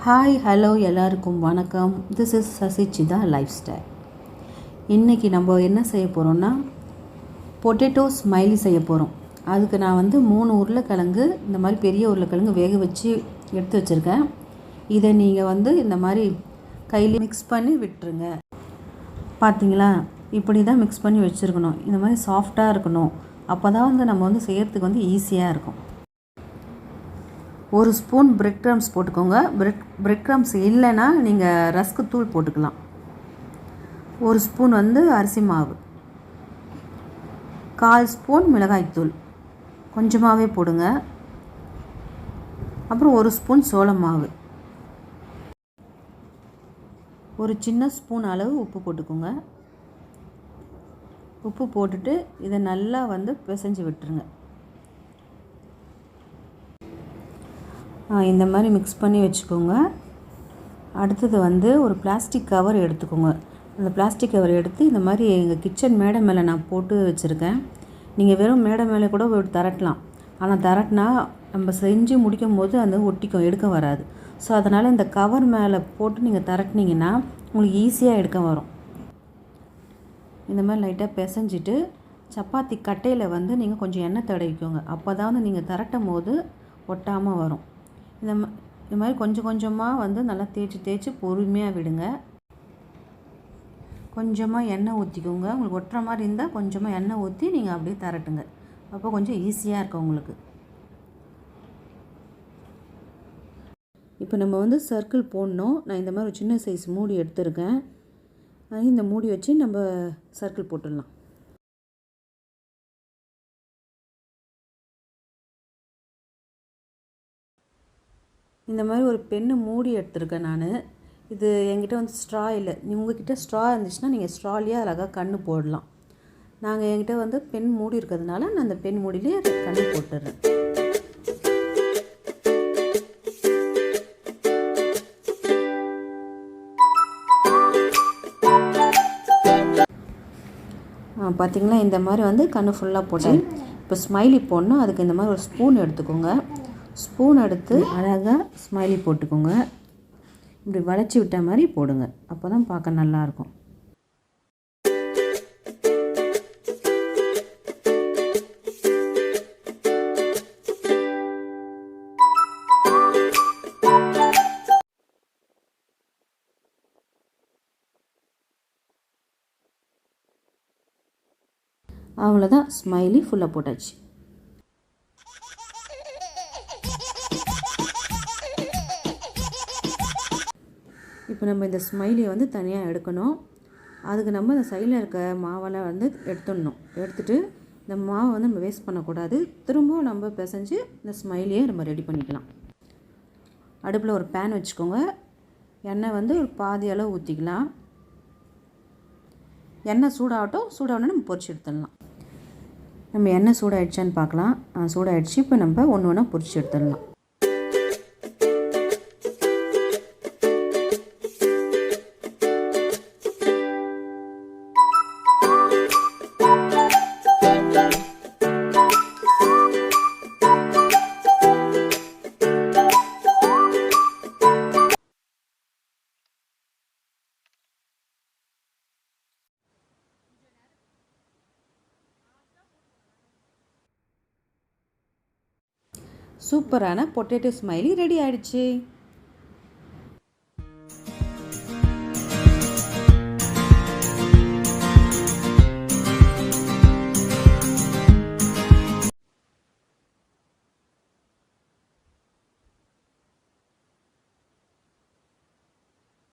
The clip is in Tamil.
ஹாய் ஹலோ எல்லாருக்கும் வணக்கம். This is Sasichida life style. இன்றைக்கி நம்ம என்ன செய்ய போகிறோம்னா பொட்டேட்டோ ஸ்மைலி செய்ய போகிறோம். அதுக்கு நான் 3 உருளைக்கிழங்கு இந்த மாதிரி பெரிய உருளைக்கிழங்கு வேக வச்சு எடுத்து வச்சுருக்கேன். இதை நீங்கள் இந்த மாதிரி கையில் மிக்ஸ் பண்ணி விட்டுருங்க. பார்த்தீங்களா, இப்படி தான் மிக்ஸ் பண்ணி வச்சுருக்கணும். இந்த மாதிரி சாஃப்டாக இருக்கணும். அப்போ தான் நம்ம செய்கிறதுக்கு ஈஸியாக இருக்கும். ஒரு ஸ்பூன் பிரெட் க்ரம்ஸ் போட்டுக்கோங்க. பிரெட் க்ரம்ஸ் இல்லைன்னா நீங்கள் ரஸ்க்கு தூள் போட்டுக்கலாம். ஒரு ஸ்பூன் அரிசி மாவு, 1/4 ஸ்பூன் மிளகாய்த்தூள் கொஞ்சமாகவே போடுங்க. அப்புறம் ஒரு ஸ்பூன் சோள மாவு, ஒரு சின்ன ஸ்பூன் அளவு உப்பு போட்டுக்கோங்க. உப்பு போட்டுட்டு இதை நல்லா பிசைஞ்சு விட்டுருங்க. இந்த மாதிரி மிக்ஸ் பண்ணி வச்சுக்கோங்க. அடுத்தது ஒரு பிளாஸ்டிக் கவர் எடுத்துக்கோங்க. அந்த பிளாஸ்டிக் கவர் எடுத்து இந்த மாதிரி எங்கள் கிச்சன் மேடை மேலே நான் போட்டு வச்சுருக்கேன். நீங்கள் வெறும் மேடை மேலே கூட தரட்டலாம். ஆனால் தரட்டினா நம்ம செஞ்சு முடிக்கும் போது ஒட்டிக்கும், எடுக்க வராது. ஸோ அதனால் இந்த கவர் மேலே போட்டு நீங்கள் தரட்டினீங்கன்னா உங்களுக்கு ஈஸியாக எடுக்க வரும். இந்த மாதிரி லைட்டாக பிசைஞ்சிட்டு சப்பாத்தி கட்டையில் நீங்கள் கொஞ்சம் எண்ணெய் தடவிக்கோங்க. அப்போ தான் நீங்கள் தரட்டும் போது ஒட்டாமல் வரும். இந்த மாதிரி கொஞ்சம் கொஞ்சமாக நல்லா தேய்ச்சி பொறுமையாக விடுங்க. கொஞ்சமாக எண்ணெய் ஊற்றிக்கோங்க. உங்களுக்கு ஒட்டுற மாதிரி இருந்தால் கொஞ்சமாக எண்ணெய் ஊற்றி நீங்கள் அப்படியே தரட்டுங்க. அப்போ கொஞ்சம் ஈஸியாக இருக்கும் உங்களுக்கு. இப்போ நம்ம சர்க்கிள் போடணும். நான் இந்த மாதிரி ஒரு சின்ன சைஸ் மூடி எடுத்துருக்கேன். இந்த மூடி வச்சு நம்ம சர்க்கிள் போட்டுடலாம். இந்த மாதிரி ஒரு பென்னு மூடி எடுத்துருக்கேன் நான். இது என்கிட்ட ஸ்ட்ரா இல்லை. உங்கள்கிட்ட ஸ்ட்ரா இருந்துச்சுன்னா நீங்கள் ஸ்ட்ராலேயே அழகாக கன்று போடலாம். நாங்கள் என்கிட்ட பென் மூடி இருக்கிறதுனால நான் அந்த பென் மூடியிலே கன்று போட்டுடுறேன். பார்த்திங்களா, இந்த மாதிரி கன்று ஃபுல்லாக போட்டேன். இப்போ ஸ்மைலி போடணும். அதுக்கு இந்த மாதிரி ஒரு ஸ்பூன் எடுத்துக்கோங்க. ஸ்பூன் எடுத்து அழகாக ஸ்மைலி போட்டுக்கோங்க. இப்படி வளைச்சி விட்ட மாதிரி போடுங்க. அப்போ தான் பார்க்க நல்லாயிருக்கும். அவ்வளோதான், ஸ்மைலி ஃபுல்லாக போட்டாச்சு. இப்போ நம்ம இந்த ஸ்மைலியை தனியாக எடுக்கணும். அதுக்கு நம்ம இந்த சைடில் இருக்க மாவெல்லாம் எடுத்துடணும். எடுத்துகிட்டு இந்த மாவை நம்ம வேஸ்ட் பண்ணக்கூடாது. திரும்பவும் நம்ம பிசைஞ்சு இந்த ஸ்மைலியை நம்ம ரெடி பண்ணிக்கலாம். அடுப்பில் ஒரு பேன் வச்சுக்கோங்க. எண்ணெய் ஒரு பாதி அளவு ஊற்றிக்கலாம். எண்ணெய் சூடாகணும் நம்ம பொரிச்சு எடுத்துடலாம். நம்ம எண்ணெய் சூடாகிடுச்சான்னு பார்க்கலாம். சூடாகிடுச்சு. இப்போ நம்ம ஒன்று ஒன்றா பொரிச்சு எடுத்துடலாம். சூப்பரான பொட்டேட்டோ ஸ்மைலி ரெடி ஆகிடுச்சு.